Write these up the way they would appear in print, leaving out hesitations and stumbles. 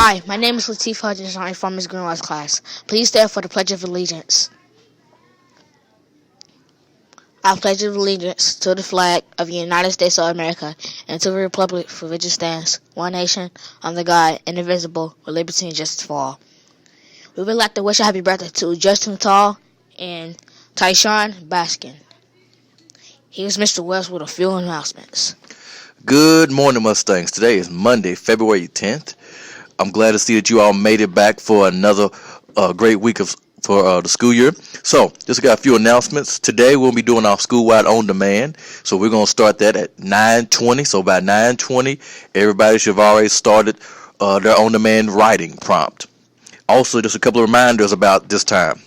Hi, my name is Latif Hudgens and I'm from Ms. Greenwell's class. Please stand for the Pledge of Allegiance. I pledge allegiance to the flag of the United States of America and to the republic for which it stands, one nation, under God, indivisible, with liberty and justice for all. We would like to wish a happy birthday to Justin Tall and Tyshawn Baskin. Here's Mr. Wells with a few announcements. Good morning, Mustangs. Today is Monday, February 10th. I'm glad to see that you all made it back for another great week for the school year. So, just got a few announcements. Today, we'll be doing our school-wide on-demand. So, we're going to start that at 9:20. So, by 9:20, everybody should have already started their on-demand writing prompt. Also, just a couple of reminders about this time.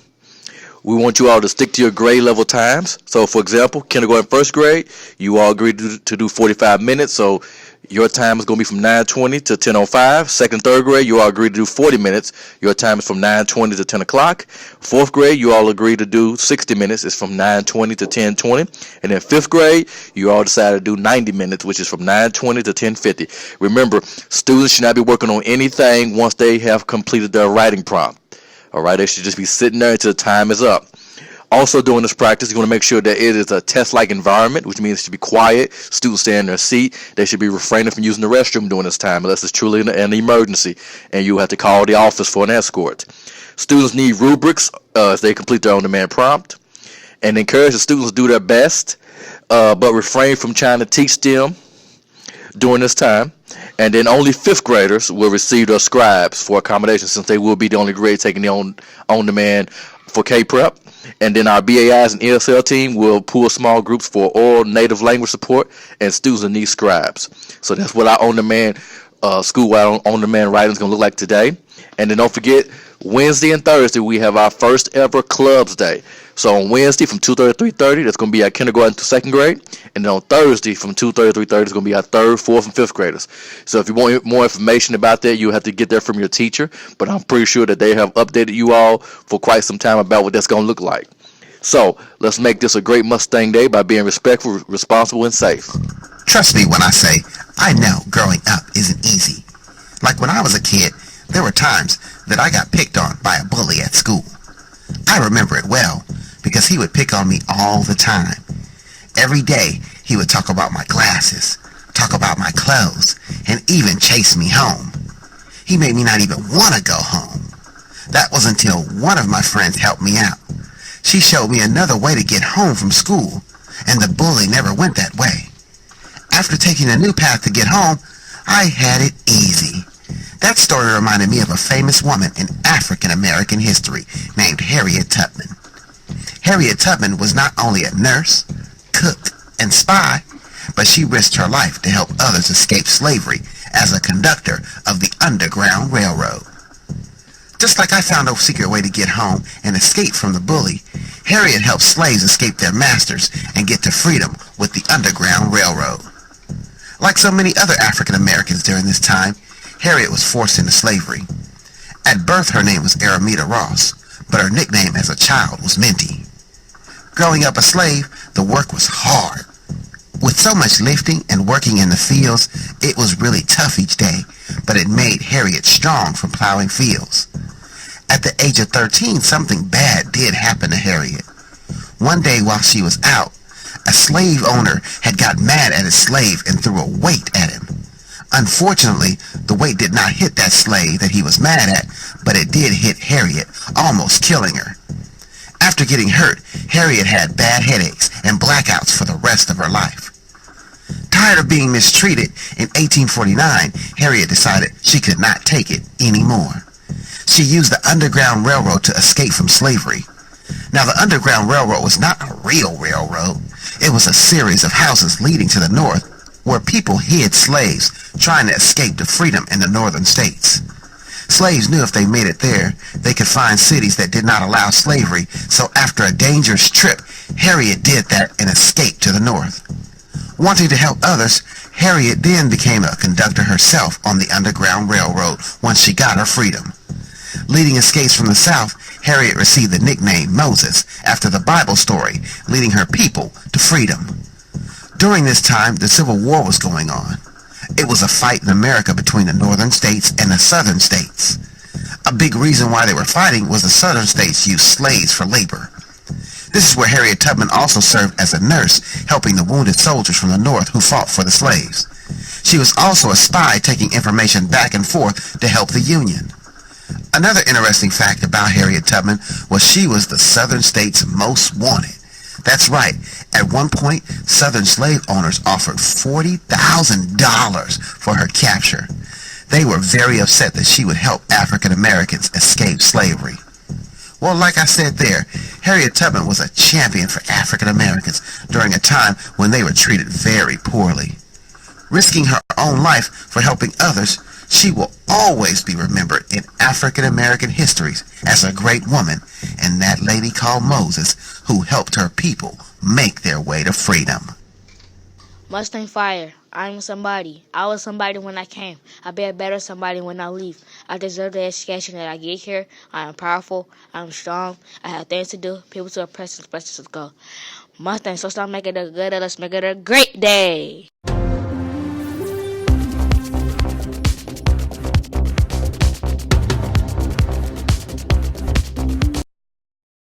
We want you all to stick to your grade level times. So, for example, kindergarten, first grade, you all agreed to do 45 minutes. So, your time is going to be from 9:20 to 10:05. Second, third grade, you all agreed to do 40 minutes. Your time is from 9:20 to 10 o'clock. Fourth grade, you all agreed to do 60 minutes. It's from 9:20 to 10:20. And then fifth grade, you all decided to do 90 minutes, which is from 9:20 to 10:50. Remember, students should not be working on anything once they have completed their writing prompt. All right, they should just be sitting there until the time is up. Also, during this practice, you want to make sure that it is a test-like environment, which means it should be quiet. Students stay in their seat. They should be refraining from using the restroom during this time, unless it's truly an emergency, and you have to call the office for an escort. Students need rubrics as they complete their on-demand prompt, and encourage the students to do their best, but refrain from trying to teach them during this time. And then only fifth graders will receive their scribes for accommodation, since they will be the only grade taking the on-demand for K-Prep. And then our BAIs and ESL team will pool small groups for oral native language support and students that need scribes. So that's what our on-demand school-wide on-demand writing is going to look like today. And then don't forget, Wednesday and Thursday we have our first ever clubs day. So on Wednesday from 2:30 to 3:30, that's going to be our kindergarten to second grade. And then on Thursday from 2:30 to 3:30, it's going to be our third, fourth, and fifth graders. So if you want more information about that, you'll have to get that from your teacher. But I'm pretty sure that they have updated you all for quite some time about what that's going to look like. So let's make this a great Mustang Day by being respectful, responsible, and safe. Trust me when I say, I know growing up isn't easy. Like when I was a kid, there were times that I got picked on by a bully at school. I remember it well because he would pick on me all the time. Every day he would talk about my glasses, talk about my clothes, and even chase me home. He made me not even want to go home. That was until one of my friends helped me out. She showed me another way to get home from school, and the bully never went that way. After taking a new path to get home, I had it easy. That story reminded me of a famous woman in African American history named Harriet Tubman. Harriet Tubman was not only a nurse, cook, and spy, but she risked her life to help others escape slavery as a conductor of the Underground Railroad. Just like I found a secret way to get home and escape from the bully, Harriet helped slaves escape their masters and get to freedom with the Underground Railroad. Like so many other African Americans during this time, Harriet was forced into slavery. At birth, her name was Aramita Ross, but her nickname as a child was Minty. Growing up a slave, the work was hard. With so much lifting and working in the fields, it was really tough each day, but it made Harriet strong from plowing fields. At the age of 13, something bad did happen to Harriet. One day while she was out, a slave owner had got mad at his slave and threw a weight at him. Unfortunately, the weight did not hit that slave that he was mad at, but it did hit Harriet, almost killing her. After getting hurt, Harriet had bad headaches and blackouts for the rest of her life. Tired of being mistreated, in 1849, Harriet decided she could not take it anymore. She used the Underground Railroad to escape from slavery. Now, the Underground Railroad was not a real railroad. It was a series of houses leading to the north where people hid slaves trying to escape to freedom in the northern states. Slaves knew if they made it there, they could find cities that did not allow slavery, so after a dangerous trip, Harriet did that and escaped to the north. Wanting to help others, Harriet then became a conductor herself on the Underground Railroad once she got her freedom. Leading escapes from the South, Harriet received the nickname Moses after the Bible story, leading her people to freedom. During this time, the Civil War was going on. It was a fight in America between the northern states and the southern states. A big reason why they were fighting was the southern states used slaves for labor. This is where Harriet Tubman also served as a nurse, helping the wounded soldiers from the north who fought for the slaves. She was also a spy taking information back and forth to help the Union. Another interesting fact about Harriet Tubman was she was the southern states' most wanted. That's right. At one point, southern slave owners offered $40,000 for her capture. They were very upset that she would help African Americans escape slavery. Well, like I said there, Harriet Tubman was a champion for African Americans during a time when they were treated very poorly. Risking her own life for helping others, she will always be remembered in African American histories as a great woman and that lady called Moses who helped her people make their way to freedom. Mustang Fire. I'm somebody. I was somebody when I came. I'll be a better somebody when I leave. I deserve the education that I get here. I am powerful. I'm strong. I have things to do. People to impress and places to go. Mustang, so stop making it good. Let's make it a great day.